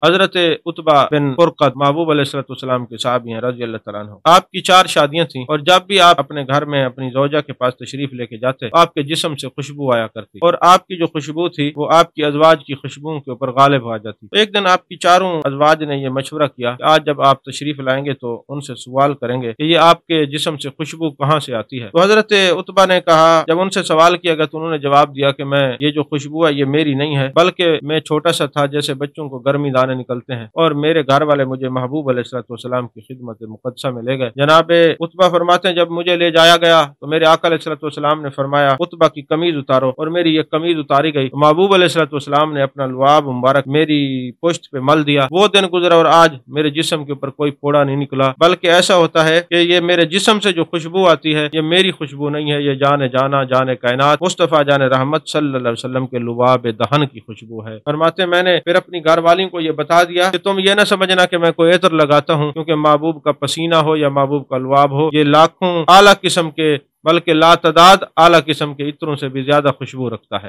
حضرت عتبہ بن فرقت محبوب علیہ السلام کے صحابی ہیں رضی اللہ تعالیٰ عنہ۔ آپ کی 4 شادیاں تھیں اور جب بھی آپ اپنے گھر میں اپنی زوجہ کے پاس تشریف لے کے جاتے آپ کے جسم سے خوشبو آیا کرتی اور آپ کی جو خوشبو تھی وہ آپ کی ازواج کی خوشبوؤں کے اوپر غالب آ جاتی۔ ایک دن آپ کی چاروں ازواج نے یہ مشورہ کیا کہ آج جب آپ تشریف لائیں گے تو ان سے سوال کریں گے کہ یہ آپ کے جسم سے خوشبو کہاں سے آتی ہے۔ تو حضرت عتبہ نے کہا، جب ان سے سوال کیا گیا تو انہوں نے جواب دیا کہ میں یہ جو خوشبو ہے یہ میری نہیں ہے، بلکہ میں چھوٹا سا تھا جیسے بچوں کو گرمی دانے نکلتے ہیں اور میرے گھر والے مجھے محبوب علیہ السلام کی خدمت مقدسہ میں لے گئے۔ جناب عتبہ فرماتے ہیں جب مجھے لے جایا گیا تو میرے آقا علیہ السلام نے فرمایا عتبہ کی قمیض اتارو، اور میری یہ قمیض اتاری گئی۔ محبوب علیہ السلام نے اپنا لعاب مبارک میری پشت پہ مل دیا۔ وہ دن گزرا اور آج میرے جسم کے اوپر کوئی پھوڑا نہیں نکلا، بلکہ ایسا ہوتا ہے کہ یہ میرے جسم سے جو خوشبو آتی ہے یہ میری خوشبو نہیں ہے، یہ جان جانا جان کائنات مصطفیٰ جان رحمت صلی اللہ علیہ وسلم کے لعاب دہن کی خوشبو ہے۔ فرماتے ہیں میں نے پھر اپنی گھر والی کو یہ بتا دیا کہ تم یہ نہ سمجھنا کہ میں کوئی عطر لگاتا ہوں، کیونکہ محبوب کا پسینہ ہو یا محبوب کا لعاب ہو یہ لاکھوں اعلیٰ قسم کے بلکہ لا تعداد اعلیٰ قسم کے عطروں سے بھی زیادہ خوشبو رکھتا ہے۔